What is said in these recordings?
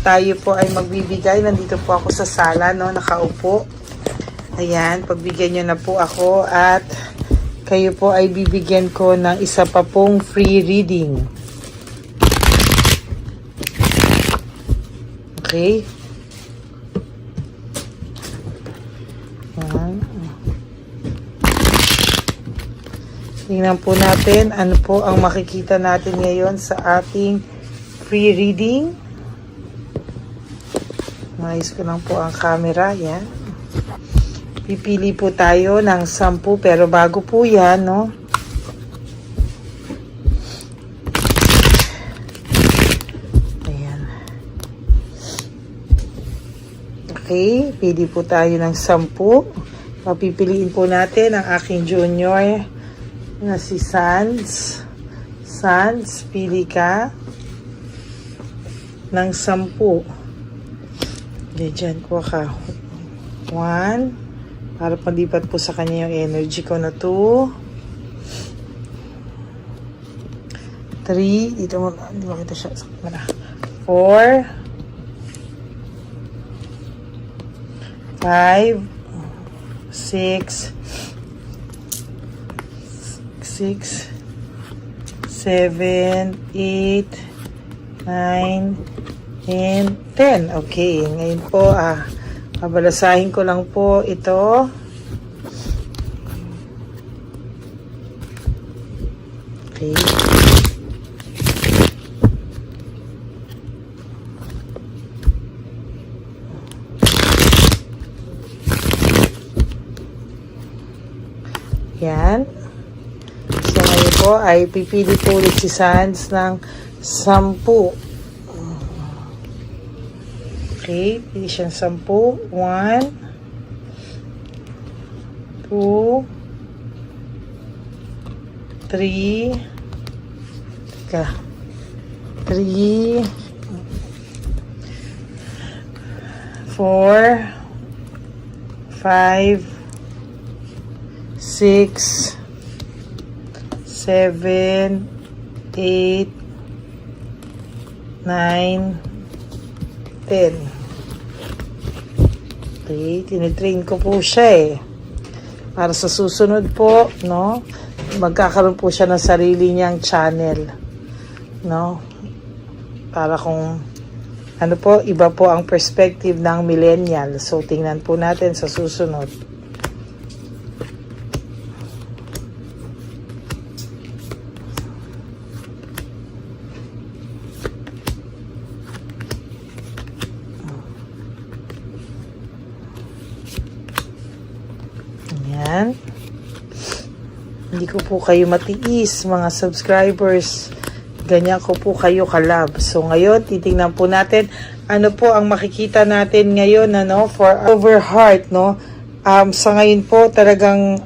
Tayo po ay magbibigay. Nandito po ako sa sala, no, nakaupo. Ayan, pagbigyan nyo na po ako at kayo po ay bibigyan ko ng isa pa pong free reading. Okay? Tingnan po natin ano po ang makikita natin ngayon sa ating free reading. Maayos ko lang po ang camera. Yan. Pipili po tayo ng 10 pero bago po yan, no? Ayan. Okay, pili po tayo ng 10. Papipiliin po natin ang aking junior na si Sans. Sans, pili ka ng 10. Diyan ko ka. 1. Para palipat po sa kanya yung energy ko na 2. 3. Dito mo, hindi makita siya. 4. 5. 6. 7, 8, 9, and 10. Okay, ngayon po, babalasahin ko lang po ito. Okay. Yan. So, ngayon po ay pipili po ulit si Sans ng 10. Okay, pili siyang 10. 1, 2, 3, 3, 4, 5, 6, 7, 8, 9, 10. Okay, tinitrain ko po siya para sa susunod po, no, magkakaroon po siya ng sarili niyang channel, no, para kung ano po, iba po ang perspective ng millennial. So, tingnan po natin sa susunod. Ayan. Hindi ko po kayo matiis, mga subscribers. Ganyan ko po kayo kalab. So, ngayon, titingnan po natin ano po ang makikita natin ngayon, ano, for over heart, no? Sa ngayon po, talagang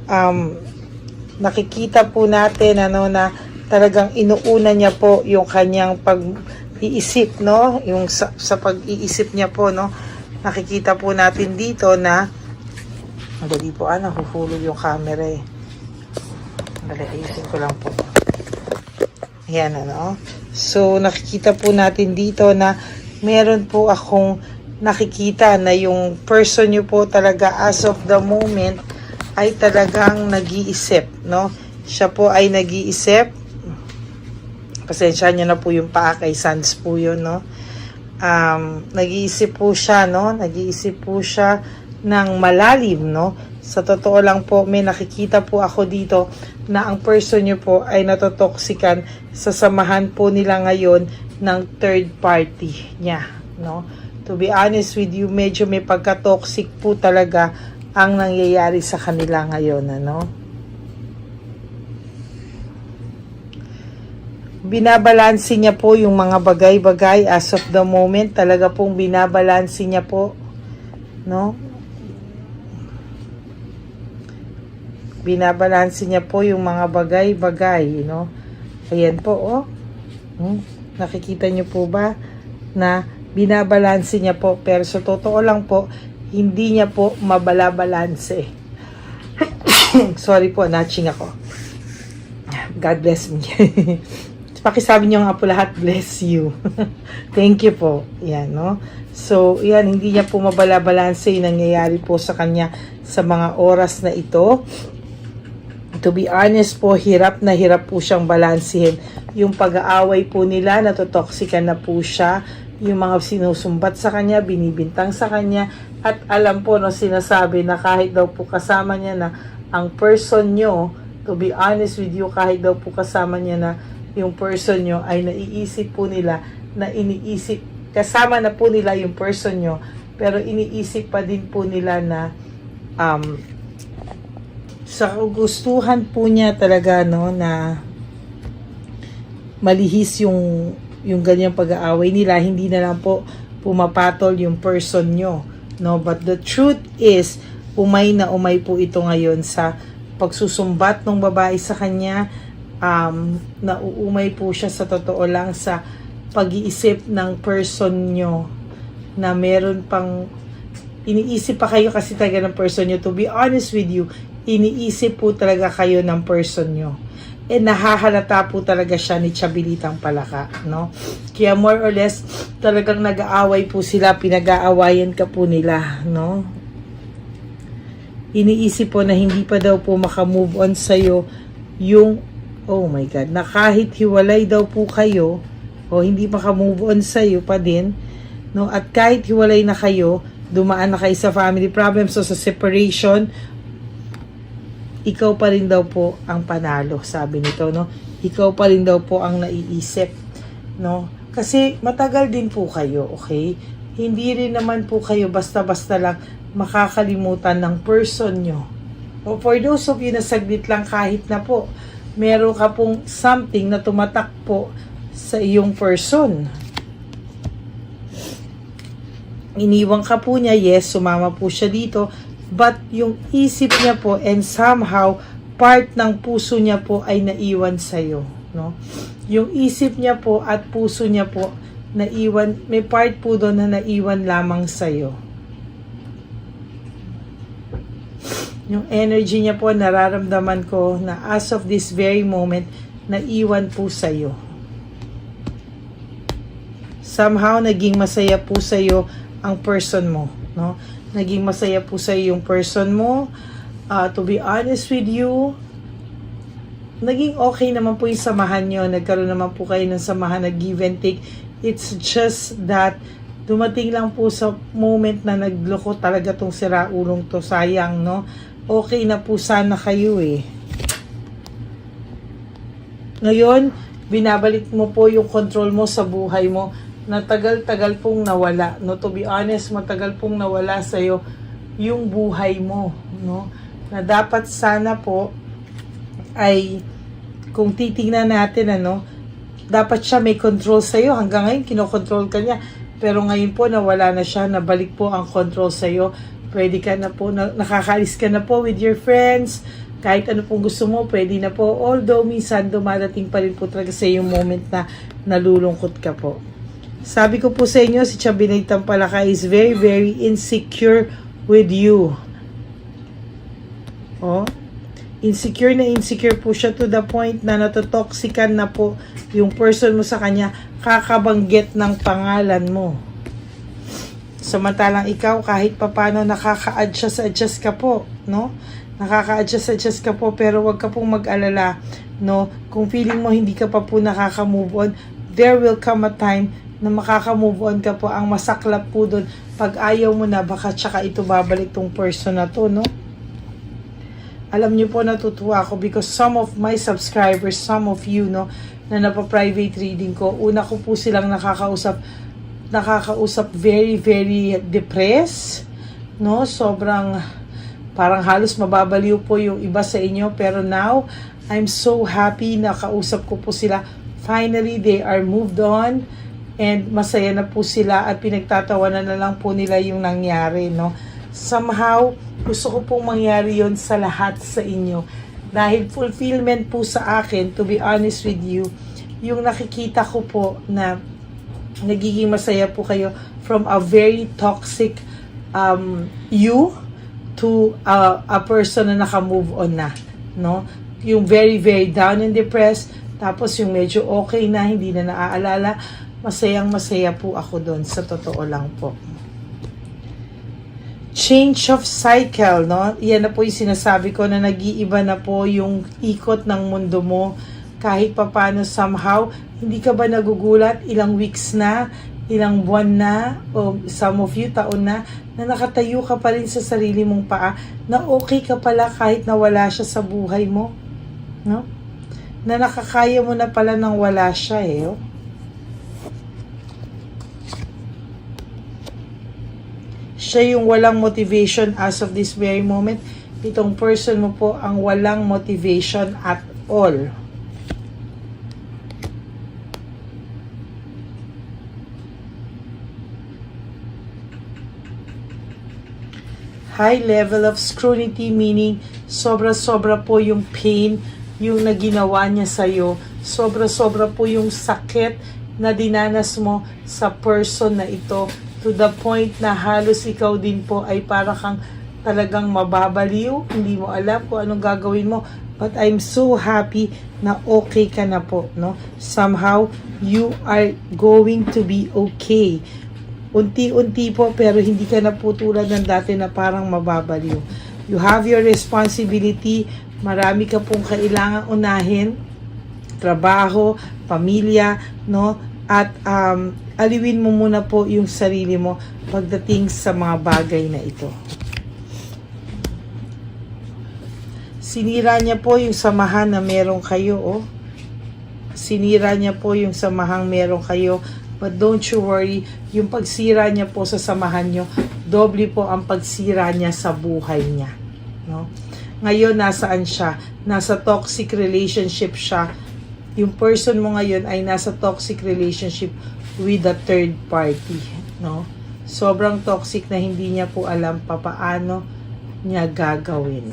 nakikita po natin, ano, na talagang inuuna niya po yung kanyang pag-iisip, no? Yung sa pag-iisip niya po, no? Nakikita po natin dito na madali po, nahuhulog yung camera Dali, ayusin ko lang po. Ayan, ano. So, nakikita po natin dito na meron po akong nakikita na yung person nyo po talaga as of the moment ay talagang nag-iisip, no? Siya po ay nag-iisip. Pasensya nyo na po yung paa kay Sans po yun, no? Nag-iisip po siya, no? Nag-iisip po siya ng malalim, no? Sa totoo lang po, may nakikita po ako dito na ang person nyo po ay natotoksikan sa samahan po nila ngayon ng third party niya, no? To be honest with you, medyo may pagka-toxic po talaga ang nangyayari sa kanila ngayon, ano? Binabalansi niya po yung mga bagay-bagay as of the moment. Talaga pong binabalansi niya po, no? Binabalansi niya po yung mga bagay-bagay, no? Ayan po, oh. Nakikita niyo po ba na binabalansi niya po, pero sa totoo lang po, hindi niya po mabalabalanse. Sorry po, natching ako. God bless me. pakisabi niyo nga po lahat, bless you. Thank you po. Yan, no? So, yan, hindi niya po mabala-balanse yung nangyayari po sa kanya sa mga oras na ito. To be honest po, hirap na hirap po siyang balansehin. Yung pag-aaway po nila, natotoxican na po siya. Yung mga sinusumbat sa kanya, binibintang sa kanya. At alam po, no, sinasabi na kahit daw po kasama niya na ang person nyo, to be honest with you, kahit daw po kasama niya na yung person nyo, ay naiisip po nila na iniisip, kasama na po nila yung person nyo, pero iniisip pa din po nila na sa gustuhan po niya talaga, no, na malihis yung ganyang pag-aaway nila, hindi na lang po pumapatol yung person nyo, no? But the truth is, umay na umay po ito ngayon sa pagsusumbat ng babae sa kanya. Nauumay po siya sa totoo lang sa pag-iisip ng person nyo na meron pang iniisip pa kayo kasi talaga ng person nyo. To be honest with you, iniisip po talaga kayo ng person nyo. Nahahalata po talaga siya ni Chabilitang Palaka, no? Kaya more or less, talagang nag-aaway po sila, pinag-aawayan ka po nila, no? Iniisip po na hindi pa daw po makamove on sa'yo yung, oh my God, na kahit hiwalay daw po kayo, o hindi makamove on sa'yo pa din, no? At kahit hiwalay na kayo, dumaan na kayo sa family problems o sa separation, ikaw pa rin daw po ang panalo, sabi nito, no? Ikaw pa rin daw po ang naiisip, no? Kasi matagal din po kayo, okay? Hindi rin naman po kayo basta-basta lang makakalimutan ng person nyo. O for those of you na saglit lang kahit na po, meron ka pong something na tumatak po sa iyong person. Iniwan ka po niya, yes, sumama po siya dito, but yung isip niya po and somehow part ng puso niya po ay naiwan sa'yo, no? Yung isip niya po at puso niya po naiwan, may part po doon na naiwan lamang sa'yo. Yung energy niya po, nararamdaman ko na as of this very moment, naiwan po sa'yo. Somehow, naging masaya po sa'yo ang person mo, no? Naging masaya po sa yung person mo. To be honest with you, naging okay naman po yung samahan nyo. Nagkaroon naman po kayo ng samahan na give and take. It's just that dumating lang po sa moment na nagloko talaga tong siraulong to. Sayang, no? Okay na po sana kayo eh. Ngayon, binabalik mo po yung control mo sa buhay mo na tagal-tagal pong nawala, no? To be honest, matagal pong nawala sa'yo yung buhay mo, no? Na dapat sana po ay, kung titingnan natin, ano, dapat siya may control sa'yo. Hanggang ngayon, kinokontrol ka niya. Pero ngayon po, nawala na siya, nabalik po ang control sa'yo. Pwede ka na po, nakakaalis ka na po with your friends. Kahit ano pong gusto mo, pwede na po. Although, minsan, dumadating pa rin po talaga sa yung moment na nalulungkot ka po. Sabi ko po sa inyo, si Chabilitang Palaka is very, very insecure with you. Oh, insecure na insecure po siya to the point na natotoxican na po yung person mo sa kanya, kakabanggit ng pangalan mo. Samantalang ikaw, kahit papano nakaka-adjust ka po, no? Nakaka-adjust ka po, pero wag ka pong mag-alala, no? Kung feeling mo hindi ka pa po nakaka-move on, there will come a time na makaka-move on ka po. Ang masaklap po doon, pag ayaw mo na, baka tsaka ito babalik tong person na to, no? Alam niyo po, natutuwa ako because some of my subscribers, some of you, no, na napa-private reading ko, una ko po silang nakakausap very, very depressed, no? Sobrang, parang halos mababaliw po yung iba sa inyo, pero now, I'm so happy na kausap ko po sila. Finally, they are moved on, and masaya na po sila at pinagtatawanan na lang po nila yung nangyari, no? Somehow, gusto ko pong mangyari yon sa lahat sa inyo. Dahil fulfillment po sa akin, to be honest with you, yung nakikita ko po na nagiging masaya po kayo from a very toxic you to a person na naka-move on na, no? Yung very, very down and depressed, Tapos yung medyo okay na, hindi na naaalala, masayang masaya po ako doon, sa totoo lang po. Change of cycle, no? Yan na po yung sinasabi ko na nag-iiba na po yung ikot ng mundo mo. Kahit papano somehow, hindi ka ba nagugulat ilang weeks na, ilang buwan na, o some of you taon na nakatayo ka pa rin sa sarili mong paa, na okay ka pala kahit nawala siya sa buhay mo, no? Na nakakaya mo na pala nang wala siya oh. Siya yung walang motivation as of this very moment. Itong person mo po ang walang motivation at all. High level of scrutiny, meaning sobra-sobra po yung pain yung naginawa niya sa'yo. Sobra-sobra po yung sakit na dinanas mo sa person na ito, to the point na halos ikaw din po ay para kang talagang mababaliw, hindi mo alam kung anong gagawin mo. But I'm so happy na okay ka na po, no? Somehow, you are going to be okay. Unti-unti po, pero hindi ka na po tulad ng dati na parang mababaliw. You have your responsibility, marami ka pong kailangan unahin, trabaho, pamilya, no? At aliwin mo muna po yung sarili mo pagdating sa mga bagay na ito. Sinira niya po yung samahan na meron kayo, oh. Sinira niya po yung samahang meron kayo. But don't you worry, yung pagsira niya po sa samahan nyo, doble po ang pagsira niya sa buhay niya, no? Ngayon, nasaan siya? Nasa toxic relationship siya. Yung person mo ngayon ay nasa toxic relationship with a third party, no? Sobrang toxic na hindi niya po alam papaano niya gagawin.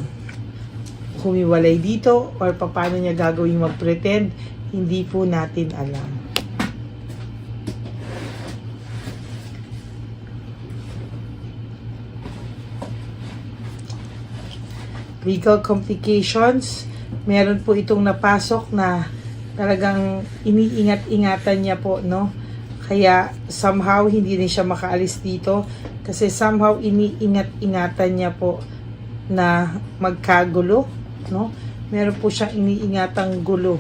Humiwalay dito or paano niya gagawin mag-pretend, hindi po natin alam. Legal complications, meron po itong napasok na talagang iniingat-ingatan niya po, no? Kaya somehow hindi rin siya makaalis dito kasi somehow iniingat-ingatan niya po na magkagulo, no? Meron po siyang iniingatang gulo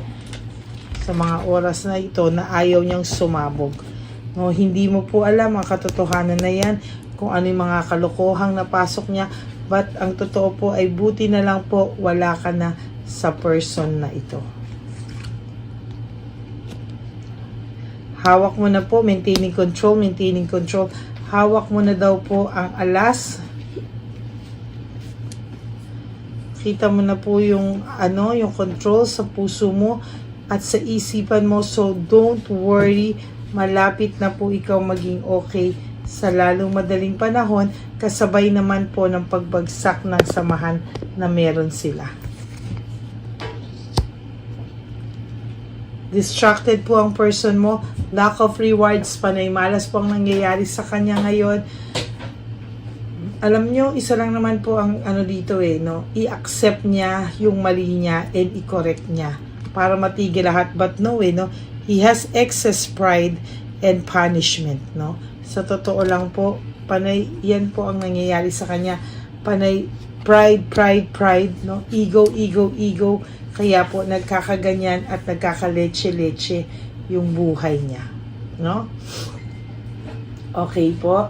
sa mga oras na ito na ayaw niyang sumabog, no? Hindi mo po alam ang katotohanan na yan, kung ano yung mga kalokohang napasok niya, but ang totoo po ay buti na lang po wala ka na sa person na ito. Hawak mo na po, maintaining control, maintaining control. Hawak mo na daw po ang alas. Kita mo na po yung yung control sa puso mo at sa isipan mo. So don't worry, malapit na po ikaw maging okay sa lalong madaling panahon, kasabay naman po ng pagbagsak ng samahan na meron sila. Distracted po ang person mo, lack of rewards, panay malas po ang nangyayari sa kanya ngayon. Alam nyo, isa lang naman po ang dito no? I-accept niya yung mali niya and i-correct niya para matigil lahat. But no no? He has excess pride and punishment, no? Sa totoo lang po, panay yan po ang nangyayari sa kanya. Panay pride, no? Ego. Kaya po nagkakaganyan at nagkakaleche-leche yung buhay niya, no? Okay po.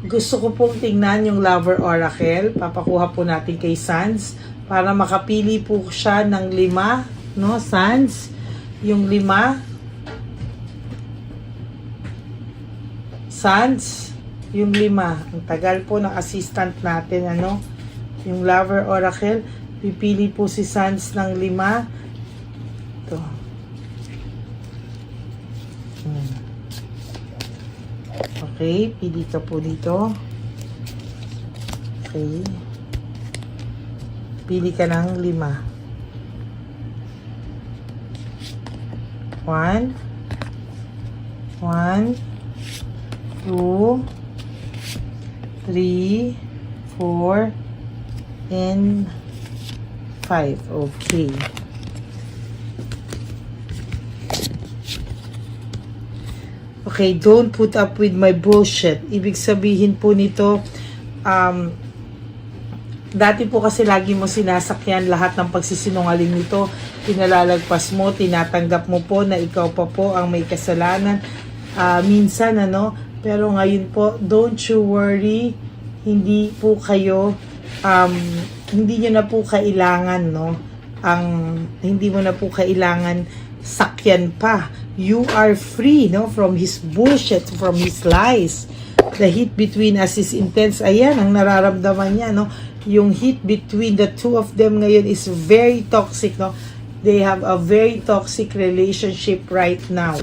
Gusto ko pong tingnan yung Lover Oracle. Papakuha po natin kay Sans para makapili po siya ng 5, no? Sans, yung 5. Sans, yung 5. Ang tagal po ng assistant natin, yung Lover Oracle. Pipili po si Sans ng 5. Ito. Okay, pili ka po dito. Okay. Pili ka ng 5. 1, 2, 3, 4, and 5. Okay. Okay, don't put up with my bullshit. Ibig sabihin po nito, dati po kasi lagi mo sinasakyan lahat ng pagsisinungaling nito. Pinalalagpas mo, tinatanggap mo po na ikaw pa po ang may kasalanan. Minsan, pero ngayon po, don't you worry. Hindi po kayo, hindi nyo na po kailangan, hindi mo na po kailangan sakyan pa. You are free, from his bullshit, from his lies. The heat between us is intense. Ayan, ang nararamdaman niya, Yung heat between the two of them ngayon is very toxic, They have a very toxic relationship right now.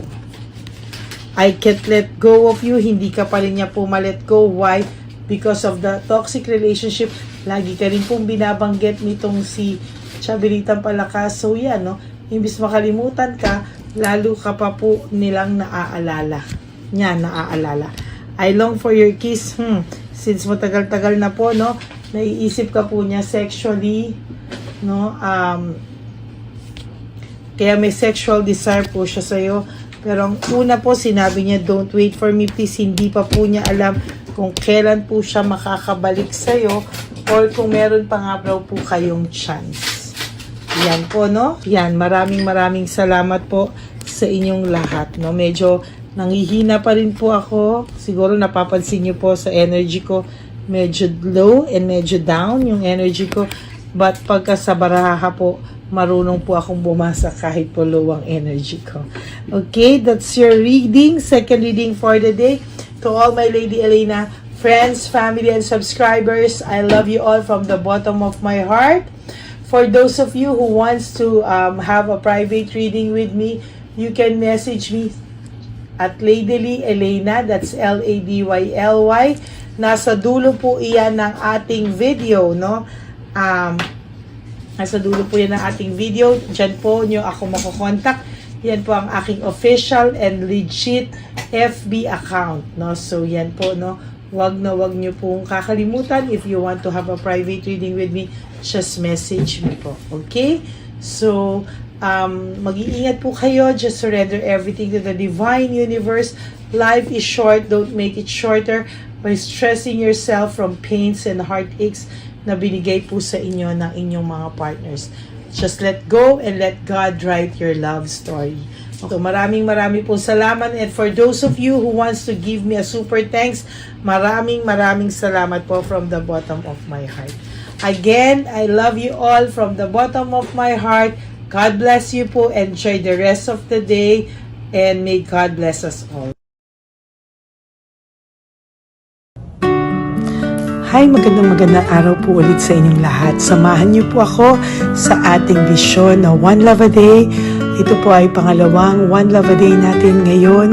I can't let go of you. Hindi ka pa rin niya po ma-let go. Why? Because of the toxic relationship. Lagi ka rin pong binabanggit nitong si Chabelitang Palakas. So yan, imbis makalimutan ka, lalo ka pa po nilang naaalala. Yan, naaalala. I long for your kiss. Since matagal-tagal na po, naiisip ka po niya sexually, kaya may sexual desire po siya sa'yo. Pero ang una po, sinabi niya, don't wait for me, please. Hindi pa po niya alam kung kailan po siya makakabalik sa'yo or kung meron pa nga po kayong chance. Yan po, Yan, maraming salamat po sa inyong lahat, Medyo nangihina pa rin po ako. Siguro napapansin niyo po sa energy ko, medyo low and medyo down yung energy ko. But pagka sa baraha po, marunong po akong bumasa kahit po low ang energy ko. Okay, that's your reading. Second reading for the day. To all my Lady Elena friends, family, and subscribers, I love you all from the bottom of my heart. For those of you who wants to have a private reading with me, you can message me at Lady Elena, that's LADYLY. Nasa dulo po iyan ng ating video, Nasa dulo po yan ng ating video. Diyan po nyo ako makokontak. Yan po ang aking official and legit FB account, So yan po, Wag nyo pong kakalimutan. If you want to have a private reading with me, just message me po. Okay? So, mag-iingat po kayo. Just surrender everything to the divine universe. Life is short. Don't make it shorter by stressing yourself from pains and heartaches na binigay po sa inyo ng inyong mga partners. Just let go and let God write your love story. So, maraming po salamat. And for those of you who wants to give me a super thanks, maraming salamat po from the bottom of my heart. Again, I love you all from the bottom of my heart. God bless you po. Enjoy the rest of the day. And may God bless us all. Hi, magandang araw po ulit sa inyong lahat. Samahan niyo po ako sa ating vision na One Love a Day. Ito po ay pangalawang One Love a Day natin ngayon.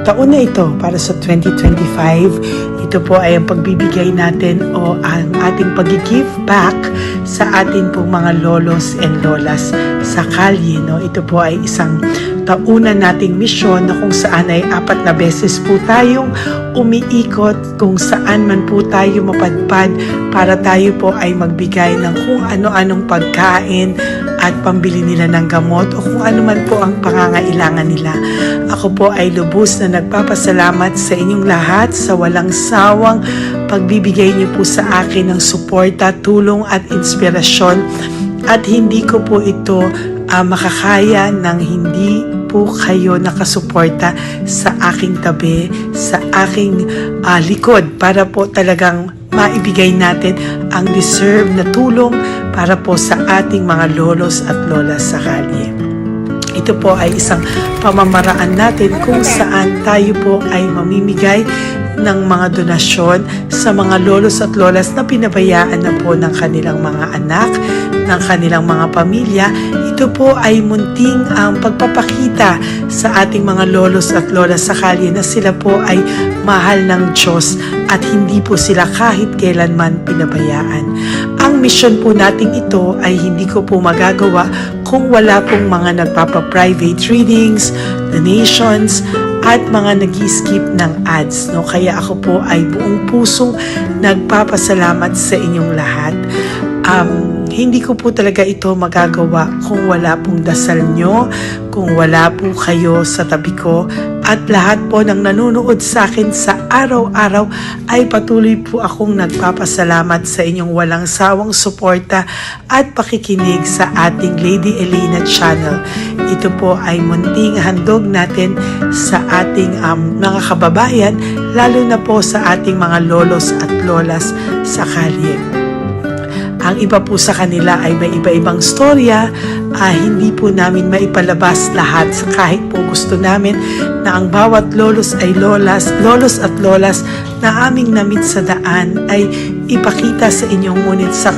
Taon na ito para sa 2025. Ito po ay ang pagbibigay natin o ang ating pag-give back sa atin pong mga lolos and lolas sa kalye. Ito po ay isang taunan nating misyon na kung saan ay 4 na beses po tayong umiikot kung saan man po tayo mapadpad para tayo po ay magbigay ng kung ano-anong pagkain at pambili nila ng gamot o kung ano man po ang pangangailangan nila. Ako po ay lubos na nagpapasalamat sa inyong lahat sa walang sawang pagbibigay niyo po sa akin ng suporta, tulong at inspirasyon, at hindi ko po ito makakaya ng hindi po kayo nakasuporta sa aking tabi, sa aking likod para po talagang maibigay natin ang deserve na tulong para po sa ating mga lolos at lolas sa kalye. Ito po ay isang pamamaraan natin kung saan tayo po ay mamimigay ng mga donasyon sa mga lolos at lolas na pinabayaan na po ng kanilang mga anak, ng kanilang mga pamilya. Ito po ay munting ang pagpapakita sa ating mga lolos at lolas sa kalye na sila po ay mahal ng Diyos at hindi po sila kahit kailanman pinabayaan. Ang mission po nating ito ay hindi ko po magagawa kung wala pong mga nagpapa-private readings, donations, at mga nag-skip ng ads. Kaya ako po ay buong pusong nagpapasalamat sa inyong lahat. hindi ko po talaga ito magagawa kung wala pong dasal nyo, kung wala po kayo sa tabi ko, at lahat po ng nanonood sa akin sa araw-araw ay patuloy po akong nagpapasalamat sa inyong walang sawang suporta at pakikinig sa ating Lady Elena channel. Ito po ay munting handog natin sa ating mga kababayan, lalo na po sa ating mga lolos at lolas sa kalye. Ang iba po sa kanila ay may iba-ibang storya, hindi po namin maipalabas lahat kahit po gusto namin na ang bawat lolos at lolas na aming namit sa daan ay ipakita sa inyong, ngunit sa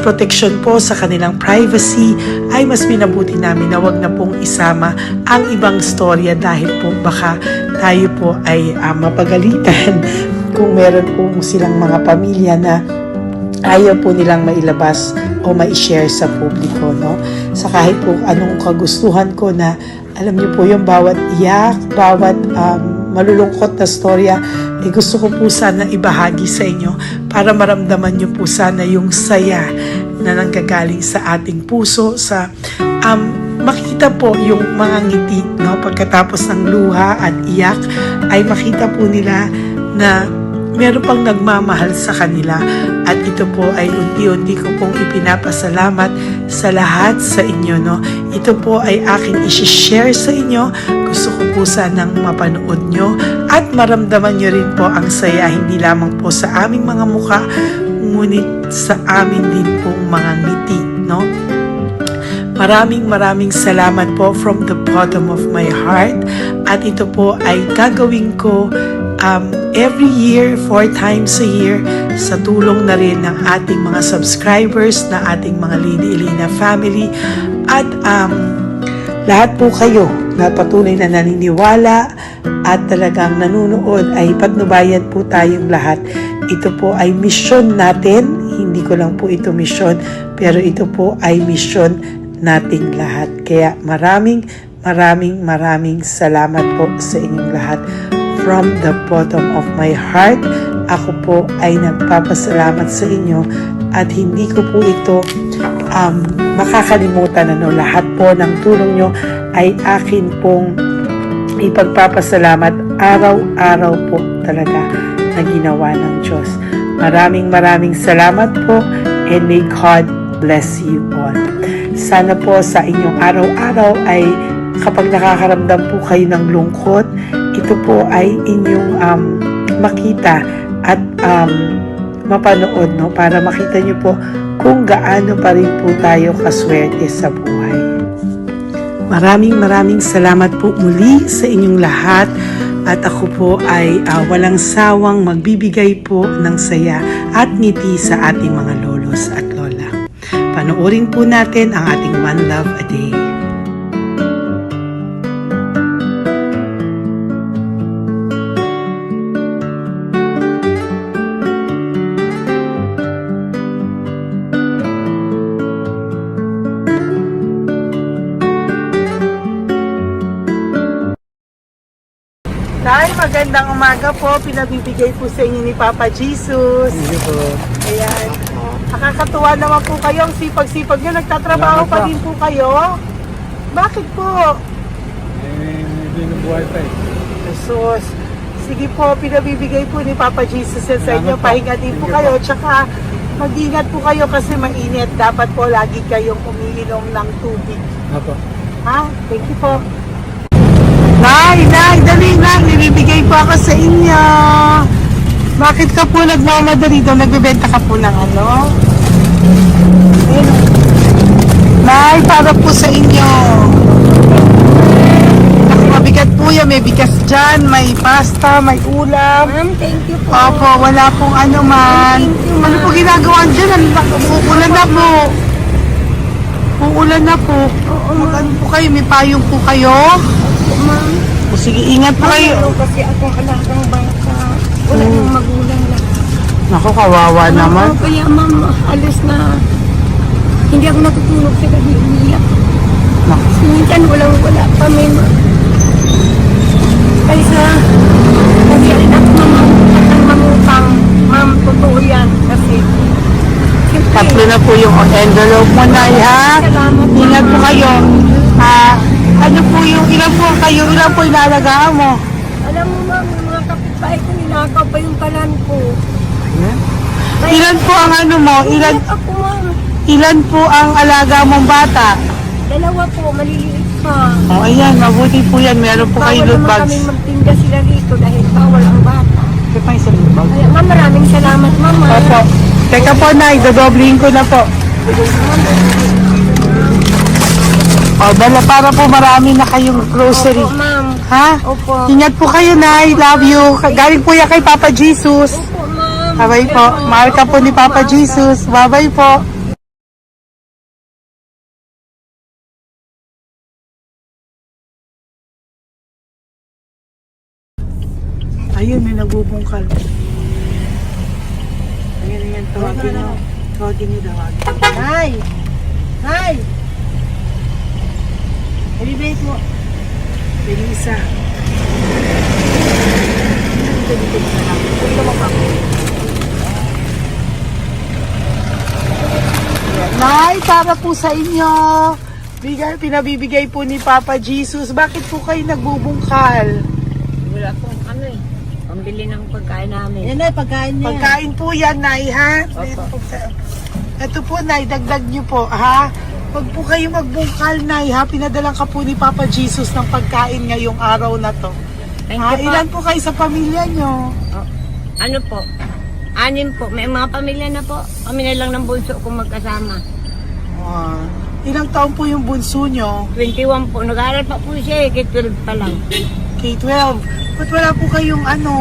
protection po sa kanilang privacy ay mas minabuti namin na wag na pong isama ang ibang storya dahil po baka tayo po ay mapagalitan kung meron po silang mga pamilya na ayaw po nilang mailabas o ma-share sa publiko, no? Sa kahit po anong kagustuhan ko na, alam niyo po yung bawat iyak, bawat malulungkot na storya, gusto ko po sana ibahagi sa inyo para maramdaman niyo po sana yung saya na nanggagaling sa ating puso, sa makita po yung mga ngiti, no? Pagkatapos ng luha at iyak ay makita po nila na meron pang nagmamahal sa kanila, at ito po ay unti-unti ko pong ipinapasalamat sa lahat sa inyo, no? Ito po ay aking isi-share sa inyo. Gusto ko po sanang mapanood nyo at maramdaman nyo rin po ang saya, hindi lamang po sa aming mga muka, ngunit sa amin din pong mga ngiti, no? Maraming salamat po from the bottom of my heart, at ito po ay gagawin ko every year, 4 times a year, sa tulong na rin ng ating mga subscribers, na ating mga Lady Elena family, at lahat po kayo na patuloy na naniniwala at talagang nanonood, ay patnubayan po tayong lahat. Ito po ay mission natin, hindi ko lang po ito mission, pero ito po ay mission nating lahat. Kaya maraming salamat po sa inyong lahat. From the bottom of my heart, ako po ay nagpapasalamat sa inyo, at hindi ko po ito makakalimutan. Lahat po ng tulong nyo ay akin pong ipagpapasalamat araw-araw po talaga na ginawa ng Diyos. Maraming salamat po, and may God bless you all. Sana po sa inyong araw-araw ay kapag nakakaramdam po kayo ng lungkot, ito po ay inyong makita at mapanood, no? Para makita nyo po kung gaano pa rin po tayo kaswerte sa buhay. Maraming salamat po muli sa inyong lahat, at ako po ay walang sawang magbibigay po ng saya at ngiti sa ating mga lolos at lola. Panoorin po natin ang ating One Love a Day. Nay, magandang umaga po. Pinabibigay po sa inyo ni Papa Jesus. Hindi po. Ayan. Nakakatuwa naman po kayo. Ang sipag-sipag nyo. Nagtatrabaho pa din po kayo. Bakit po? Hindi nabuhay pa eh. Jesus. Sige po, pinabibigay po ni Papa Jesus sa inyo. Pahinga din po kayo. Tsaka mag-ingat po kayo kasi mainit. Dapat po lagi kayong umiinom ng tubig. Apo. Ha? Thank you po. Nay, dali na. Nibibigay po ako sa inyo. Bakit ka po nagmamadali doon? Nagbebenta ka po ng ano? Ayun. Nay, para po sa inyo. Naku, mabigat po yan. May bigas dyan, may pasta, may ulam. Ma'am, thank you po. Opo, wala pong ano man. Thank you, ma'am. Ano po ginagawa dyan? Uulan na po. Uulan na po. Mag-ano po kayo? May payong po kayo? Ma'am, O sige, ingat po kayo. ano kasi akong alagang bata. Wala nang magulang lang. Naku, kawawa naman. Kaya ma'am, alis na. Hindi ako natutulog sa gabi. Umiyak. Naku. Minsan wala kami. Kaysa, kasi alin ako ma'am, at ang mamutang. Ma'am, totoo yan. Kasi, Tatlo na po yung envelope mo, Nay, ha? Salamat. Ingat po kayo. Ano po yung, ilan po kayo, ilan po inalagaan mo? Alam mo ma'am, yung mga kapitbahay ko, ninakaw pa yung kalan ko. Ilan po ang ano mo? Ilan, Iyak ako ma'am. ilan po ang alaga mong bata? Dalawa po, maliliit pa. Oh, ayan, mabuti po yan. Meron po kayo Bawal loot naman bags. kami magtinda sila rito dahil bawal ang bata. Ito pa isang loot bag. Kaya ma'am, maraming salamat mama. Opo. Teka po, Nay, dodoblihin ko na po. O, dala para po marami na kayong grocery. Opo ma'am. Ha? Opo. Ingat po kayo, Nay. Love you. Galing po yan kay Papa Jesus. Opo ma'am. Bye-bye po. Mahal ka po ni Papa Jesus. Bye-bye po. Ayun, may nagbubungkal. Ayan, tawagin nyo. Tawagin nyo, tawagin. Hi! Hi! Ibibigay mo. Elisa. Nay, para po sa inyo. Pinabibigay po ni Papa Jesus. Bakit po kayo nagbubungkal? Wala pong ano eh. Pambili ng pagkain namin. Yan na, pagkain niya. Pagkain po yan, Nay, ha? Ito po, Nay, dagdag nyo po, ha? Pag po kayo magbungkal, Nay, ha? Pinadalang ka po ni Papa Jesus ng pagkain ngayong araw na to. Thank Ha? you po. Ilan po kayo sa pamilya nyo? Ano po? 6 po. May mga pamilya na po. Kami na lang ng bunso kung magkasama. Ilang taon po yung bunso nyo? 21 po. Nag-aaral pa po siya eh. K-12 pa lang. K-12. Ba't wala po kayong ano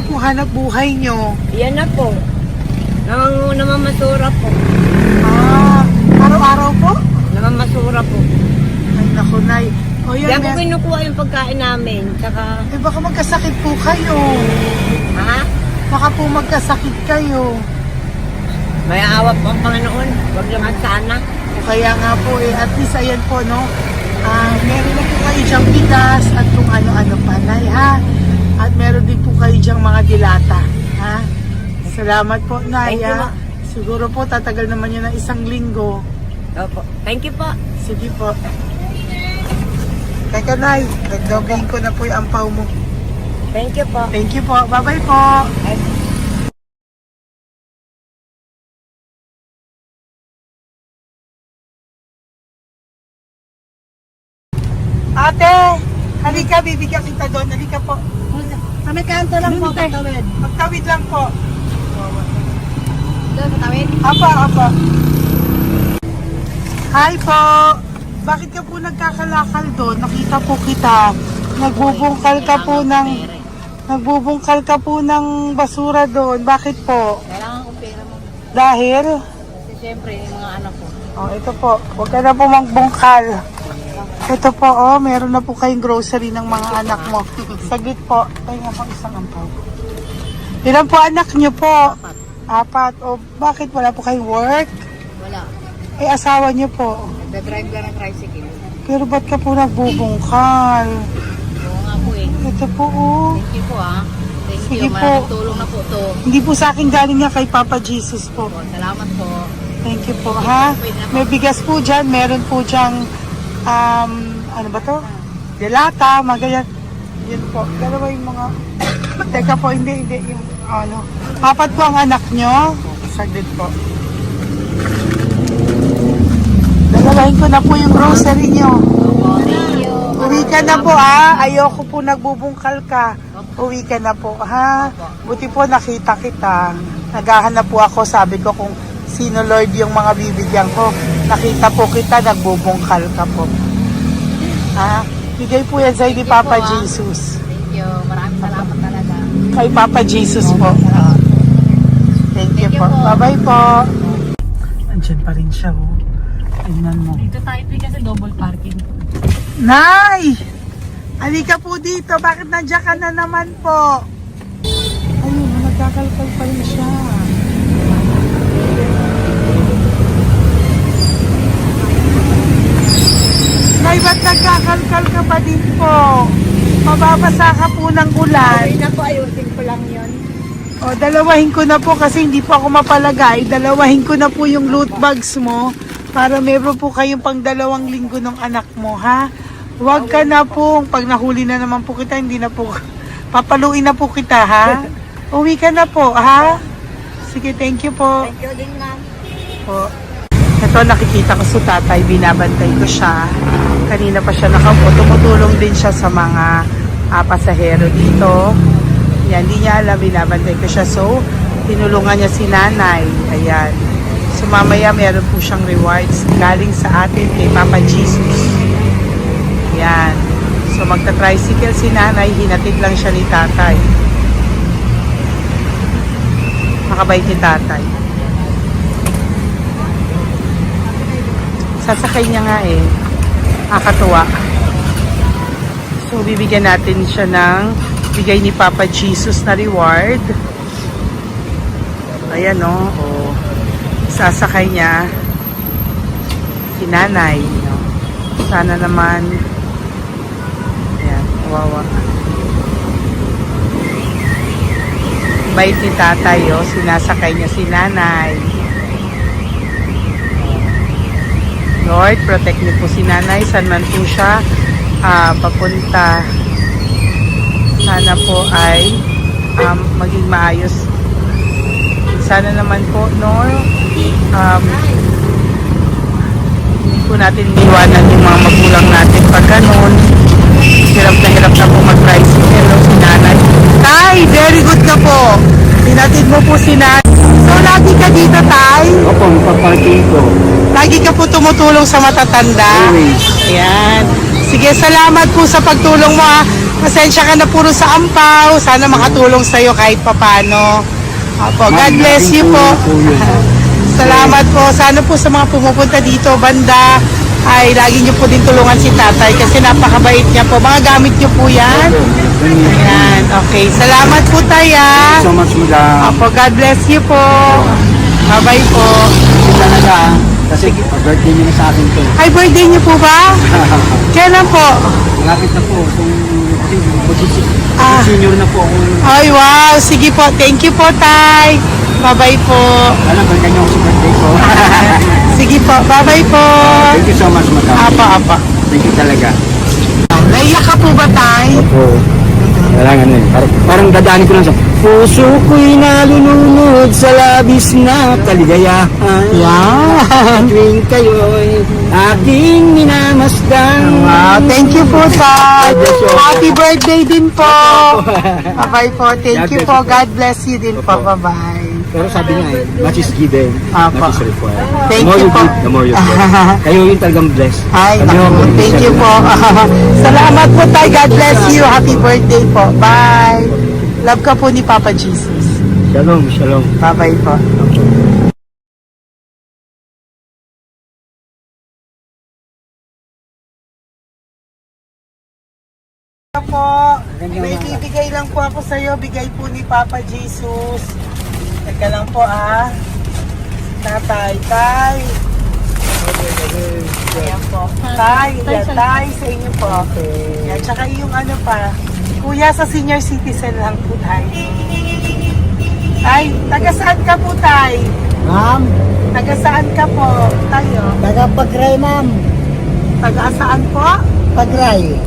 po hanap buhay nyo? Yan na po. Namamasura po. Araw-araw po? Namamasura po. Ay, naku, Nay. O yan, Diyan ko kinukuha yung pagkain namin. Tsaka, baka magkasakit po kayo. ha? Baka po magkasakit kayo. May awa po ang Panginoon. Huwag naman sana. O kaya nga po at least ayan po, no? Meron na po kayo diyang bigas at kung ano-ano pa, Nay, ha? At meron din po kayo diyang mga dilata, ha? Salamat po, Nay, Thank you, ha? Ma. Siguro po, tatagal naman yun ng 1 linggo. Opo. Thank you po. Sige po. Teka, Nay, nagdobling ko na po yung ampaw mo. Thank you po. Thank you po. Bye-bye po. Ate, halika, bibigyan kita doon. Halika po. Sa may kanto lang po, patawid. Magtawid lang po. Doon, patawid. Apa. Hi po. Bakit ka po nagkakalakal doon? Nakita po kita. Nagbubungkal ka po ng basura doon. Bakit po? Kailangan ko pera mo. Dahil? Kasi siyempre, yung mga anak ko. Oh, ito po. Huwag ka na po magbungkal. Ito po, oh, meron na po kayong grocery ng mga anak mo. Saglit po. Ay, nga po, isang ampaw. Ilan po anak niyo po? 4. O, bakit wala po kayong work? Wala. Eh, asawa niyo po. Nagdadrive lang ng tricycle. Pero ba't ka po nagbubungkal? Oo nga po eh. Ito po, oh. Thank you po ah. Thank Sige you. po. Maraming tulong na po to. Hindi po sa akin galing nga kay Papa Jesus po. Po, salamat po. Thank you po, ha? May bigas po dyan. Meron po dyang, ano ba to? Delata, magayan. Yun po. Dalawa yung mga... Teka po, hindi. Yung, ano. 4 po ang anak nyo. Saglit po. Dalawahin ko na po yung grocery nyo. Opo, thank you. Uwi ka na po, ha? Ayoko po nagbubungkal ka. Uwi ka na po, ha? Buti po nakita kita. Naghahanap po ako, sabi ko kung sino Lord yung mga bibigyan ko. Nakita po kita, nagbubungkal ka po. Ha? Bigay po yan sa ni Papa Jesus. Thank you. Maraming salamat talaga. Kay Papa Jesus po. Thank you po. Bye-bye po. Andyan pa rin siya, oh. Tingnan mo. Dito tayo kasi double parking. Nay! Halika po dito. Bakit nandiyan ka na naman po? Ayun, nagkakalkal pa rin siya. Nay, ba't nagkakalkal ka pa din po? Mababasa ka po ng ulan. Okay na po. Ayusin ko lang yun. O, dalawahin ko na po kasi hindi po ako mapalagay. Dalawahin ko na po yung loot bags mo para meron po kayong pang 2 linggo ng anak mo, ha? Huwag ka na po. Pag nahuli na naman po kita, hindi na po, papaluin na po kita, ha? Uwi ka na po, ha? Sige, thank you po. Thank you din, ma'am. Po. Ito, nakikita ko sa tatay, binabantay ko siya. Kanina pa siya nakaupo. Tumutulong din siya sa mga pasahero dito. Yan, hindi niya alam, binabantay ko siya. So, tinulungan niya si nanay. Ayan. So, mamaya meron po siyang rewards galing sa atin kay Papa Jesus. Ayan. So, magta-tricycle si nanay. Hinatid lang siya ni tatay. Makabait ni tatay. Sasakay niya nga eh. Nakakatuwa. So, bibigyan natin siya ng bigay ni Papa Jesus na reward. Ayan o. Oh. Sasakay niya si nanay. No? Sana naman. Ayan. Kawawa. Bait ni tatay o. Sinasakay niya si nanay. Lord, protect niyo po si nanay. Saan man po siya papunta. Sana po ay maging maayos. Sana naman po, no, hindi po natin iniwanan yung mga magulang natin pag ganun. Hirap na po mag-tricycle, no, si nanay. Tay, very good ka po. Hinatid mo po si nanay. So, lagi ka dito, Tay? Opo, paparking ko. Lagi ka po tumutulong sa matatanda. Always. Ayan. Sige, salamat po sa pagtulong mo, ha. Pasensya ka na puro sa ampaw. Sana makatulong sa'yo kahit papano. Opo, God bless you po. Salamat po. Sana po sa mga pumupunta dito, banda, ay lagi niyo po din tulungan si tatay kasi napakabait niya po. Mga gamit niyo po yan. Ayan, okay. Salamat po, Taya. So much, madam. Opo, God bless you po. Bye-bye po. Talaga, kasi birthday niyo na sa akin to. Ay, birthday niyo po ba? Kailan po? Malapit na po. Senior na po ako. Ay, wow. Sige po. Thank you po, Tay. Bye-bye po. Alam, balikan niyo ako sa birthday ko. Sige po. Bye-bye po. Thank you so much, madam. Apa. Thank you talaga. Naiyak ka po ba, Tay? Opo. Kailangan eh. Parang dadaanin ko lang sa puso ko'y nalulunod sa labis na kaligayahan. Yan. Tuwing kayo'y aking minamasdan. Wow. Thank you po, Tay. Happy birthday din po. Bye-bye po. Thank you po. God bless you din po. Bye-bye. Pero sabi nga eh, much is given, Apo. much is required. Thank The more you you po. give, the more you get. Kayo yung talagang blessed. Ay, Kami naku, yung thank you po. Salamat po, Tay. God bless you. Happy birthday po. Bye. Love ka po ni Papa Jesus. Shalom, shalom. Bye-bye po. Po, may bibigay lang po ako sa iyo. Bigay po ni Papa Jesus. Teka lang po, Tatay, Tay. Ayan po. Tay, yan, Tay, sa inyo po. Yan, tsaka yung ano pa. Kuya, sa senior citizen lang po, Tay. Tay, taga saan ka po, Tay? Ma'am, Taga saan ka po, tayo? taga-Pagray, ma'am. Taga saan po? Pagray.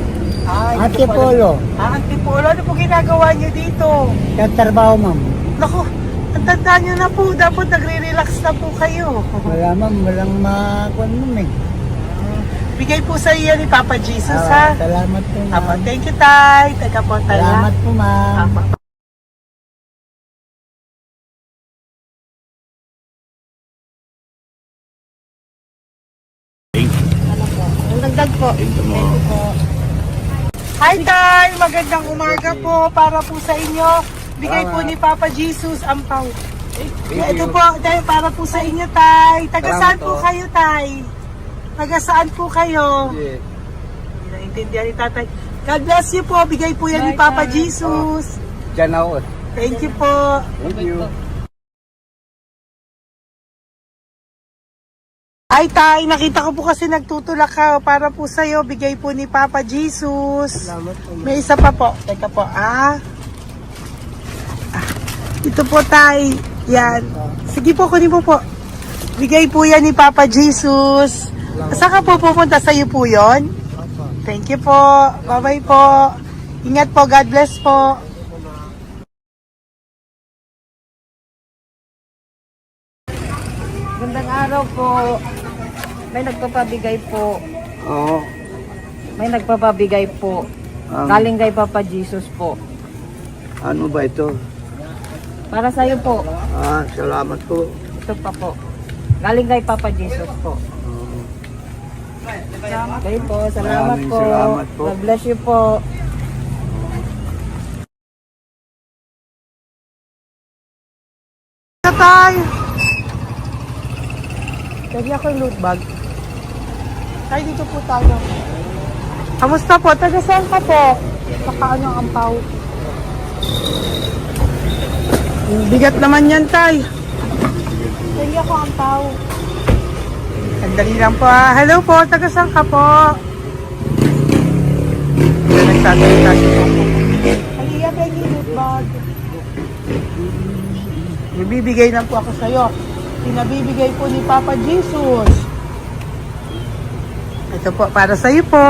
Ay, Antipolo. Antipolo. Ano po ginagawa niyo dito? Nagtrabaho, ma'am. Naku, ang tanda niyo na po. Dapat nagre-relax na po kayo. Wala, ma'am. Walang makuha nun eh. Bigay po sa iyo ni Papa Jesus, ha? Salamat po, Apo, ma'am. thank you, Tay. Teka po, Tay. Salamat po, ma'am. Apo. Ang dagdag po. Thank you po. Hi, Tay! Magandang umaga po para po sa inyo. Bigay po ni Papa Jesus ang pau. Ito po, Tay, para po sa inyo, Tay. Taga saan po kayo, Tay? Taga saan po kayo? Hindi naintindihan ni Tatay. God bless you po. Bigay po yan ni Papa Jesus. Diyan ako. Thank you po. Thank you. Ay, Tay, nakita ko po kasi nagtutulak ka para po sa'yo. Bigay po ni Papa Jesus. Salamat po, ma'am. May isa pa po. Teka po, Ito po, Tay. Yan. Sige po, kunin mo po. Bigay po yan ni Papa Jesus. Saan ka po pupunta? Sa'yo po yun? Thank you po. Bye-bye po. Ingat po. God bless po. Gandang araw po. May nagpapabigay po. Oo. May nagpapabigay po. Galing kay Papa Jesus po. Ano ba ito? Para sa'yo po. Salamat po. Ito pa po. Galing kay Papa Jesus po. Okay po. Salamat Maraming po. salamat po. God bless you po. Tay! Pwede ako yung loot bag. Tay, dito po tayo. Kamusta po? Taga saan ka po? Saka ano ang ampaw? Bigat naman yan, Tay. Pwede ako ampaw. Sandali lang po. Hello po, taga saan ka po? Nagsasalita siya. Halika, pwede yung loot bag. Ibibigay lang po ako sa'yo. Pinabibigay po ni Papa Jesus. Ito po, para sa'yo po.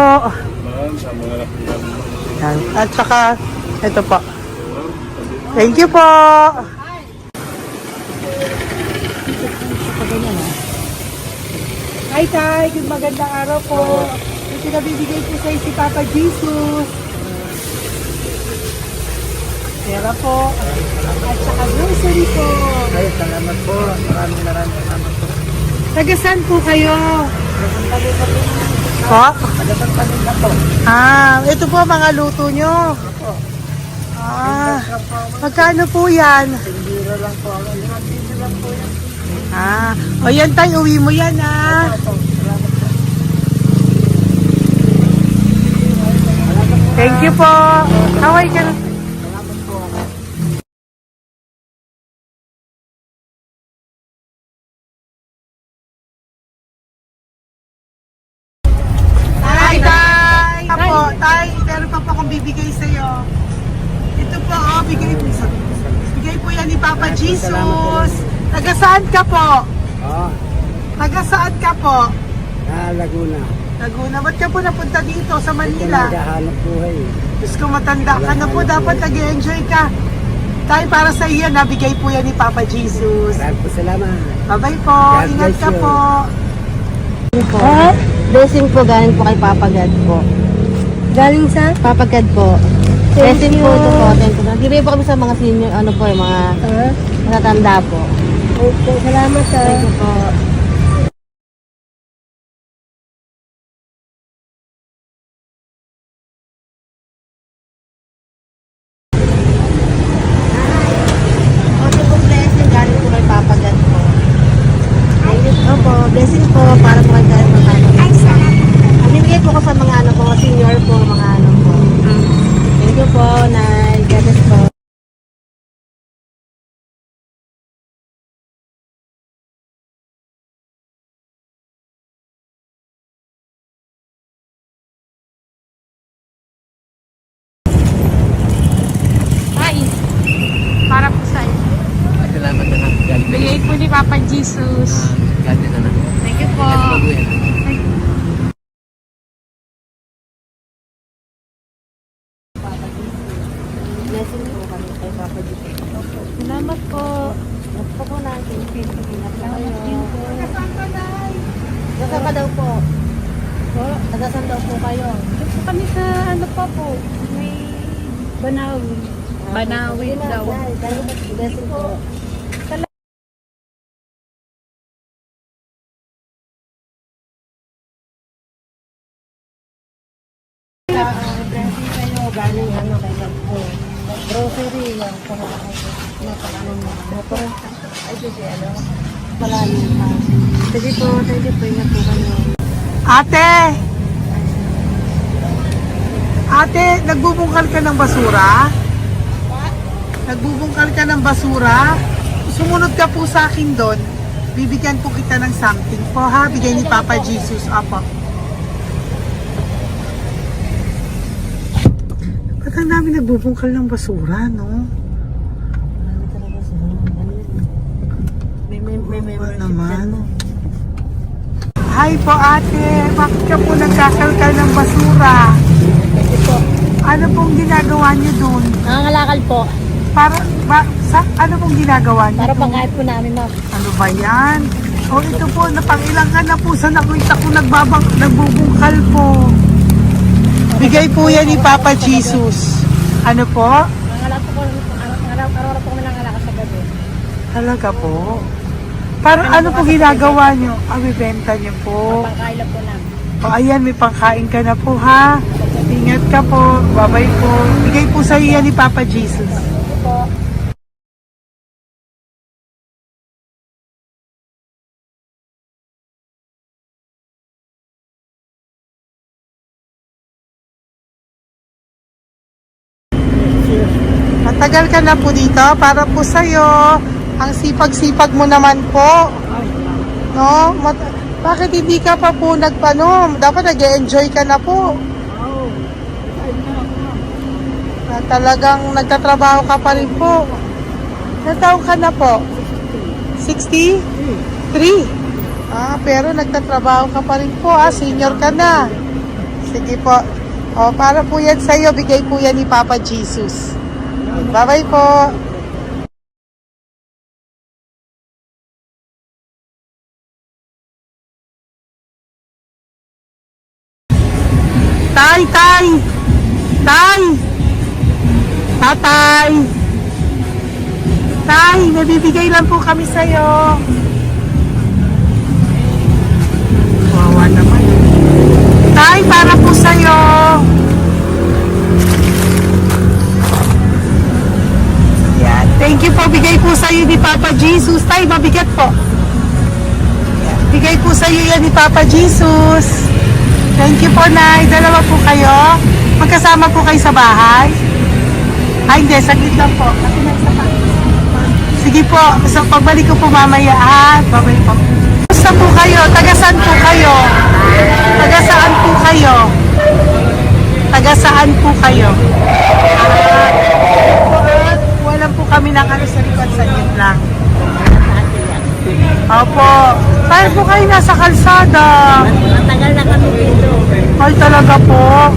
Yan. At saka, ito po. Thank you po. Hi, Tay. Good magandang araw po. Yung pinabibigay po sa'yo si Papa Jesus. Pera po. At saka grocery po. Ay, salamat po. Maraming salamat po. Taga saan po kayo? Po? Tagapagpanin na po. Ito po mga luto nyo. Magkano po yan? Biro lang po. Biro lang po yan. O yan tayo, uwi mo yan Thank you po. Kaway ka na. Tay, meron pa akong bibigay sa'yo. Ito po, bigay po yan ni Papa Jesus. Taga saan ka po? Taga saan ka po? Laguna. Laguna. Ba't ka po napunta dito sa Manila? Naghahanap buhay. Diyos ko, matanda ka na po. Dapat nag-enjoy ka. Tay, para sa iyo, nabigay po yan ni Papa Jesus. Maraming po salamat. Bye-bye po. God Ingat bless ka you. po. Blessing po galing po kay Papa God po. Galing sa? Papa God po. Blessing po ito po. Thank you. Nagbibigay po kami sa mga senior, ano po, yung mga matatanda po. Okay, salamat sir. Thank you po. Okay po, blessing galing po kay Papa God po. Opo, blessing po para po kay galing po tayo. Ay, salamat. Nagbibigay po ko sa mga ano po, mga senior po, mga ano po. Thank you po, Nay. God bless po. Para po sa iyo. Salamat na lang. Bigay po ni Papa Jesus. Ganda na lang. Thank you po. Blessing po kami kay Papa God. Salamat po. Gusto po natin. Salamat din po. Nasaan ka daw po? Nasaan daw po kayo? Dito kami sa ano pa po, may Banawi. Banawi daw. Blessing po. Blessing kayo. Galing ano kayo po. Grocery yan. Motor. Ay, sige, ano? Malalim pa. Sige po, thank you po. Ingat po kayo. Ate! Ate, nagbubungkal ka ng basura? Nagbubungkal ka ng basura? Sumunod ka po sa akin doon. Bibigyan po kita ng something po ha. Bigay ni Papa Jesus. Apo. Ba't ang dami nagbubungkal ng basura, no? Marami talaga May membership naman. din mo. Hi po ate, bakit ka po nagkakalkal ng basura? Kasi po, Ano pong ginagawa niyo doon? nangangalakal po. Ano pong ginagawa niyo Para doon? pangkahit po namin, ma'am. Ano ba yan? O ito po, napangilang ka na po sa nakita ko nagbubungkal po. Bigay po yan ni Papa Jesus. Ano po? Nangangalakal po, araw-araw po kami nangangalakal sa gabi. Talaga po? Parang ano po ginagawa niyo? Bibenta niyo po. Pangkain lang po namin. O ayan, may pangkain ka na po ha. Ingat ka po. Bye-bye po. Bigay po sa iyo yan ni Papa Jesus. Ito po. Matagal ka na po dito para po sa'yo. Ang sipag-sipag mo naman po. No? Bakit hindi ka pa po nagpanom? Dapat nag-enjoy ka na po. Na talagang nagtatrabaho ka pa rin po. Ilang taon ka na po? 63? Pero nagtatrabaho ka pa rin po. Senior ka na. Sige po. Para po yan sa'yo. Bigay po yan ni Papa Jesus. Bye-bye po. Tay! Tatay! Tay, nabibigay lang po kami sa'yo. Wawa naman. Tay, para po sa'yo. Yan. Thank you po. Bigay po sa'yo ni Papa Jesus. Tay, mabigat po. Yan. Bigay po sa'yo yan ni Papa Jesus. Thank you po, Nay. Dalawa po kayo. Magkasama po kayo sa bahay. Hindi. Saglit lang po. Kasi nasa Sige po. So, pagbalik ko po mamaya. Babay po. Gusto po kayo? Taga-saan po kayo? Taga-saan po kayo? Taga-saan po kayo? Wala po kami ng sa likod. Saglit lang. Opo. Paano po kayo nasa kalsada? Matagal na kami dito. Ay, talaga po.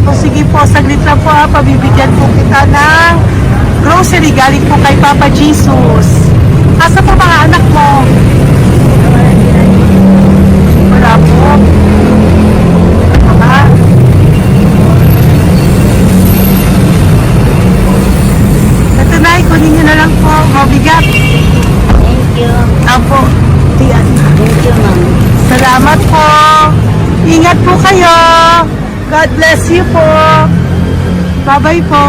O sige po, saglit lang po pabibigyan po kita ng grocery galing po kay Papa Jesus. Asa po mga anak mo? Wala po. Ito na, kunin nyo na lang po. Mabigat. Thank you. Apo. Tiyan. Thank you, ma'am. Salamat po. Ingat po kayo. God bless you po. Bye-bye po.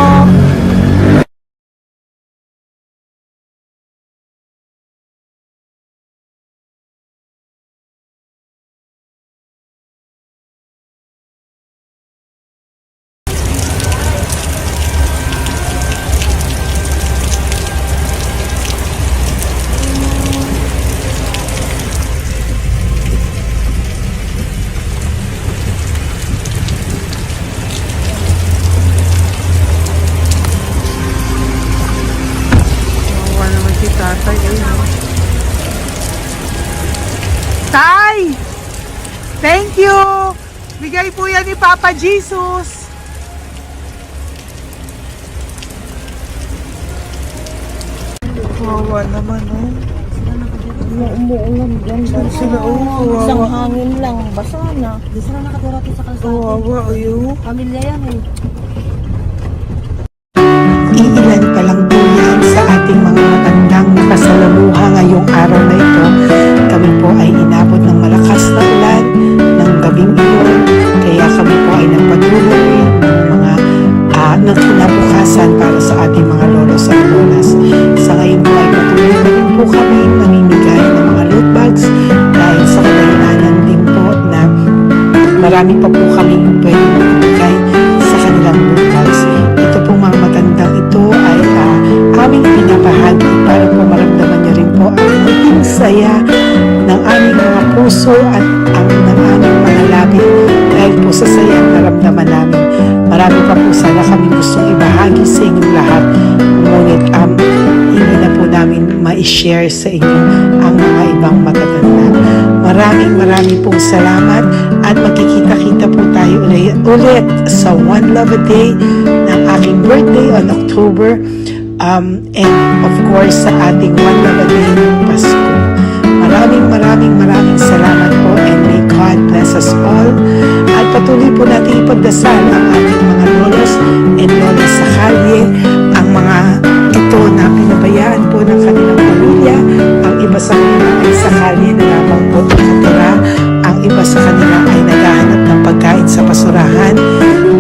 Tatay, Tay! Thank you! Bigay po yan ni Papa Jesus. Wawa naman, oh. Umuulan dyan. Sila, oh. Isang Wawa. hangin lang. Basa na. Di sila nakatira dito sa kalsada. Wawa, oh. Pamilya yan eh. Iilan pa lang po yan sa ating mga matandang nakasalamuha ngayong araw na ito. Kami po ay inabot ng malakas na ulan ng gabing iyon. Kaya kami po ay nagpatuloy ng mga ng kinabukasan para sa ating mga lolos at lolas. Sa ngayon po ay patuloy na rin po kami namimigay ng mga loot bags dahil sa kadahilanan din po na marami pa po kami pwede magbigay sa kanilang loot bags. Ito pong mga matandang ito ay aming pinapahagi para po maramdaman niyo rin po ang maging saya ng aming mga puso at ang ng aming mga labi dahil po sa saya ang naramdaman namin. Marami pa po sana kami gustong ibahagi sa inyong lahat, ngunit hindi na po namin i-share sa inyo ang mga ibang matatanda. Maraming pong salamat at magkikita-kita po tayo ulit sa One Love a Day ng aking birthday on October and of course sa ating One Love a Day ng Pasko. Maraming salamat po and may God bless us all. At patuloy po natin ipagdasal ang ating mga lolas and lolas sa kalye, ang mga ito na pinabayaan po ng kanilang pamilya. Ang iba sa kanila ay sa kalye na lamang po nakatira. Ang iba sa kanila ay naghahanap ng pagkain sa basurahan.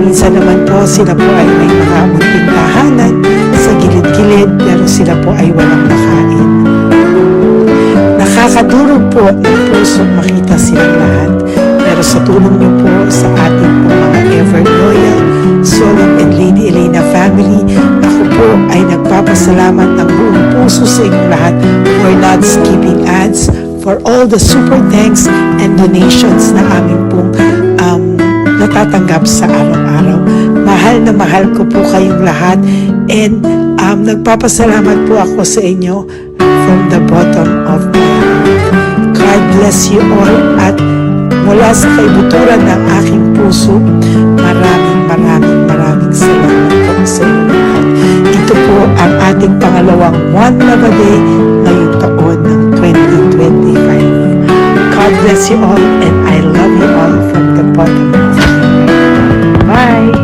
Minsan naman po sila po ay may mga munting tahanan sa gilid-gilid pero sila po ay walang makain. Nakakadurog po ng puso makita silang lahat. Pero sa tulong niyo po sa ating po mga ever loyal Solom and Lady Elena family, ako po ay nagpapasalamat ng buong puso sa inyong lahat for not skipping ads, for all the super thanks and donations na aming pong natatanggap sa araw-araw. Mahal na mahal ko po kayong lahat and nagpapasalamat po ako sa inyo from the bottom of my heart. God bless you all at mula sa kaibuturan ng aking puso, maraming salamat po sa inyo lahat. Ito po ang ating pangalawang One Love a Day ngayong taon ng 2025. God bless you all and I love you all from the bottom of my heart. Bye!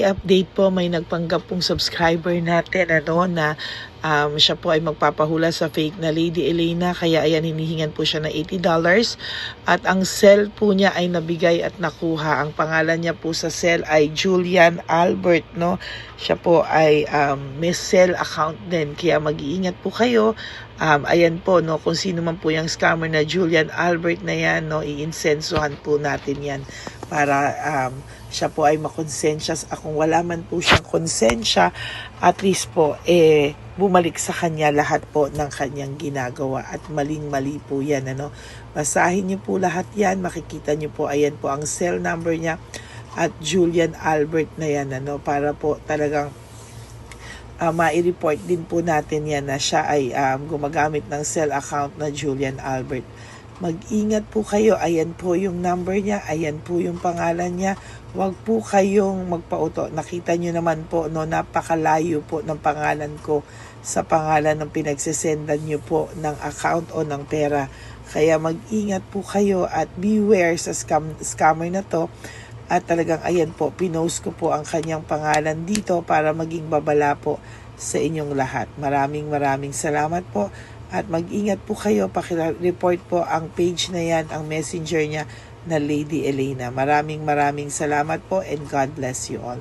Update po, may nagpanggap pong subscriber natin na siya po ay magpapahula sa fake na Lady Elena, kaya ayan, hinihingan po siya na $80 at ang cell po niya ay nabigay at nakuha. Ang pangalan niya po sa cell ay Julian Albert, no? Siya po ay may cell account din, kaya mag-iingat po kayo. Ayan po, no, kung sino man po yung scammer na Julian Albert na yan, no, iinsensuhan po natin yan para siya po ay makonsensya. Kung wala man po siyang konsensya, at least po bumalik sa kanya lahat po ng kanyang ginagawa at maling-mali po yan, ano. Basahin niyo po lahat yan, makikita niyo po, ayan po ang cell number niya at Julian Albert na yan, ano, para po talagang ma-report din po natin yan na siya ay gumagamit ng cell account na Julian Albert. Mag-ingat po kayo, ayan po yung number niya, ayan po yung pangalan niya. Huwag po kayong magpauto. Nakita nyo naman po, no, napakalayo po ng pangalan ko sa pangalan ng pinagsesendan nyo po ng account o ng pera. Kaya mag-ingat po kayo at beware sa scammer na to. At talagang ayan po, pinost ko po ang kanyang pangalan dito para maging babala po sa inyong lahat. Maraming salamat po. At mag-ingat po kayo, pakireport po ang page na yan, ang messenger niya na Lady Elena. Maraming salamat po and God bless you all.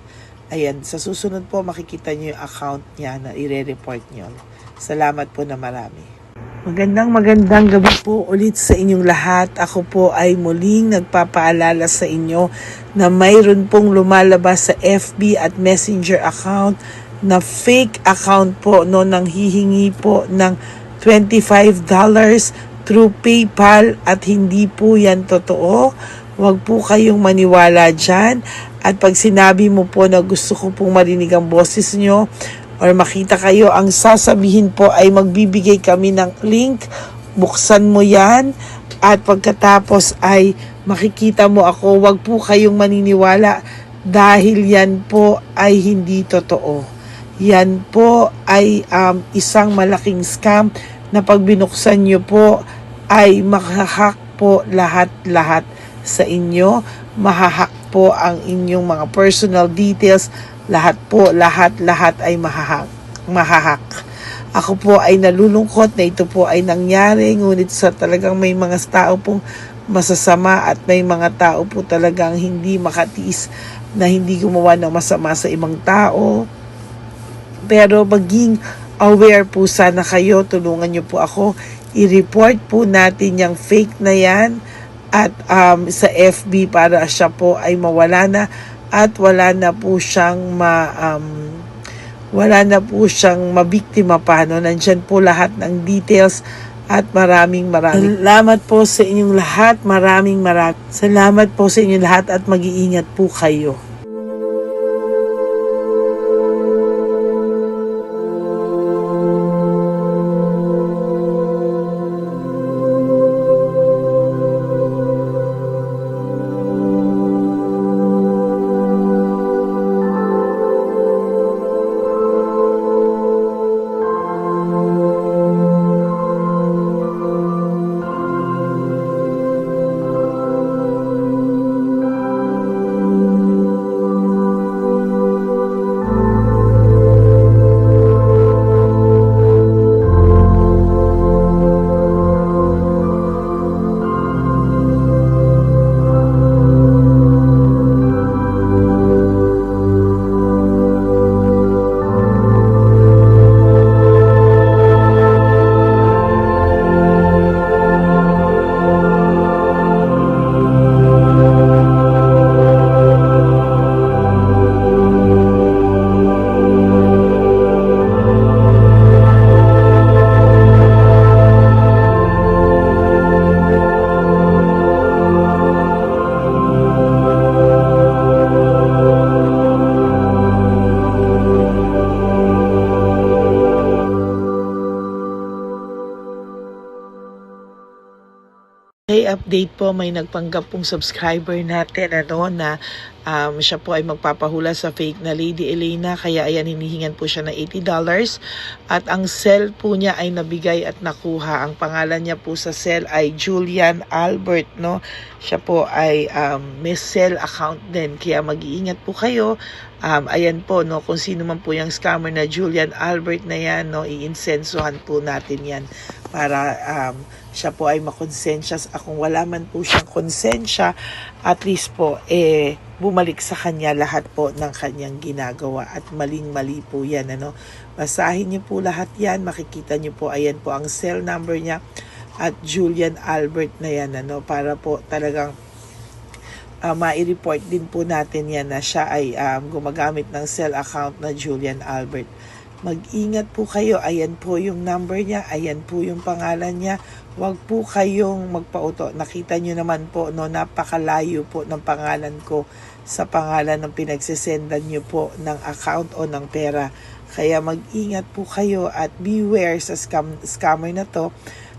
Ayan, sa susunod po makikita niyo yung account niya na ire-report niyo. Salamat po na marami. Magandang gabi po ulit sa inyong lahat. Ako po ay muling nagpapaalala sa inyo na mayroon pong lumalabas sa FB at Messenger account na fake account po, no, nang hihingi po ng $25 through PayPal at hindi po yan totoo. Huwag po kayong maniwala dyan. At pag sinabi mo po na gusto ko pong marinig ang boses nyo or makita kayo, ang sasabihin po ay magbibigay kami ng link. Buksan mo yan at pagkatapos ay makikita mo ako. Huwag po kayong maniniwala dahil yan po ay hindi totoo. Yan po ay isang malaking scam na pag binuksan nyo po ay mahahack po lahat sa inyo. Mahahack po ang inyong mga personal details. Lahat ay mahahack. Ako po ay nalulungkot na ito po ay nangyari, ngunit sa talagang may mga tao pong masasama at may mga tao po talagang hindi makatiis na hindi gumawa ng masama sa ibang tao. Pero maging aware po sana kayo, tulungan niyo po ako, i-report po natin yung fake na yan at sa FB para siya po ay mawala na at wala na po siyang mabiktima pa, no? Nandyan po lahat ng details at maraming salamat po sa inyong lahat. Maraming salamat po sa inyong lahat at mag-iingat po kayo. Okay, update po, may nagpanggap pong subscriber natin na siya po ay magpapahula sa fake na Lady Elena, kaya ayan, hinihingan po siya ng $80 at ang cell po niya ay nabigay at nakuha. Ang pangalan niya po sa cell ay Julian Albert, no? Siya po ay may cell account din, kaya mag-iingat po kayo. Ayan po, no, kung sino man po yung scammer na Julian Albert na yan, no, iinsensuhan po natin yan para siya po ay makonsensya. Kung wala man po siyang konsensya, at least po bumalik sa kanya lahat po ng kanyang ginagawa at maling-mali po yan, ano. Basahin niyo po lahat yan, makikita niyo po, ayan po ang cell number niya at Julian Albert na yan, ano, para po talagang ma-report din po natin yan na siya ay gumagamit ng cell account na Julian Albert. Mag-ingat po kayo, ayan po yung number niya, ayan po yung pangalan niya. Huwag po kayong magpauto. Nakita nyo naman po, no, napakalayo po ng pangalan ko sa pangalan ng pinagsisendan nyo po ng account o ng pera. Kaya mag-ingat po kayo at beware sa scammer na to.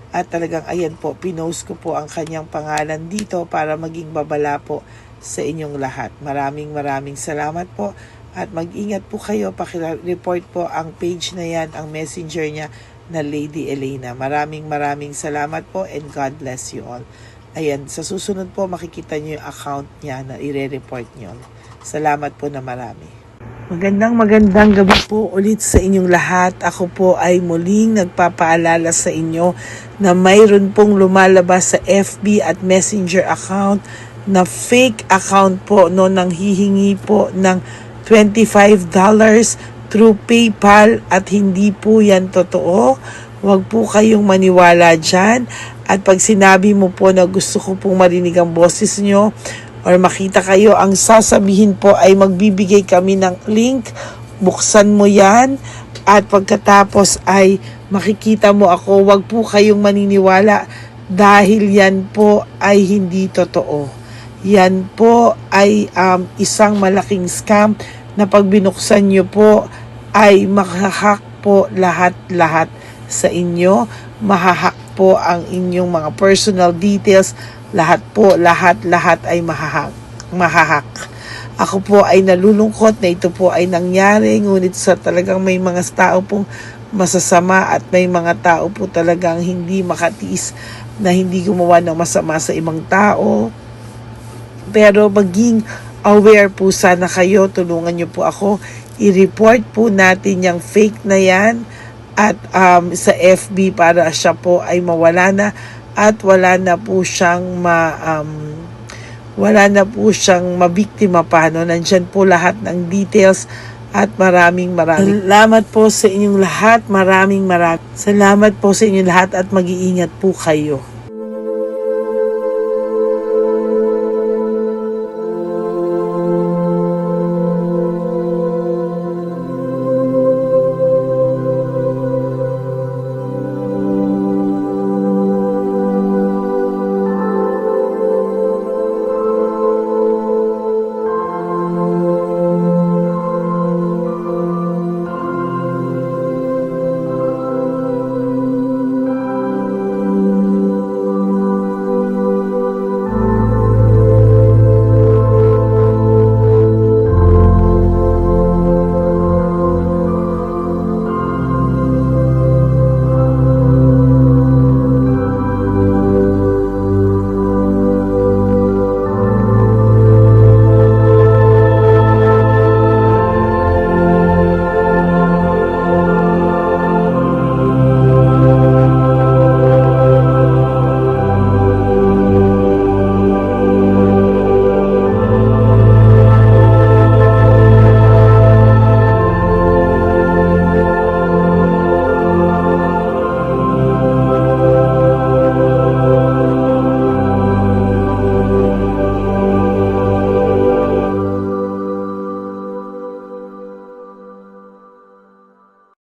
At talagang ayan po, pinost ko po ang kanyang pangalan dito para maging babala po sa inyong lahat. Maraming salamat po. At mag-ingat po kayo, pakireport po ang page na yan, ang messenger niya na Lady Elena. Maraming salamat po and God bless you all. Ayan, sa susunod po makikita niyo yung account niya na ire-report niyo. Salamat po na marami. Magandang gabi po ulit sa inyong lahat. Ako po ay muling nagpapaalala sa inyo na mayroon pong lumalabas sa FB at Messenger account na fake account po, no, nang hihingi po ng $25 through PayPal at hindi po yan totoo. Huwag po kayong maniwala dyan. At pag sinabi mo po na gusto ko pong marinig ang boses nyo or makita kayo, ang sasabihin po ay magbibigay kami ng link. Buksan mo yan at pagkatapos ay makikita mo ako. Huwag po kayong maniniwala dahil yan po ay hindi totoo. Yan po ay isang malaking scam na pag binuksan nyo po ay mahahack po lahat sa inyo. Mahahack po ang inyong mga personal details. Lahat ay mahahack. Ako po ay nalulungkot na ito po ay nangyari, ngunit sa talagang may mga tao pong masasama at may mga tao po talagang hindi makatiis na hindi gumawa ng masama sa ibang tao. Pero maging aware po sana kayo, tulungan niyo po ako, i-report po natin yung fake na yan at sa FB para siya po ay mawala na at wala na po siyang mabiktima pa, no? Nandyan po lahat ng details At maraming salamat po sa inyong lahat. Maraming salamat po sa inyong lahat at mag-iingat po kayo.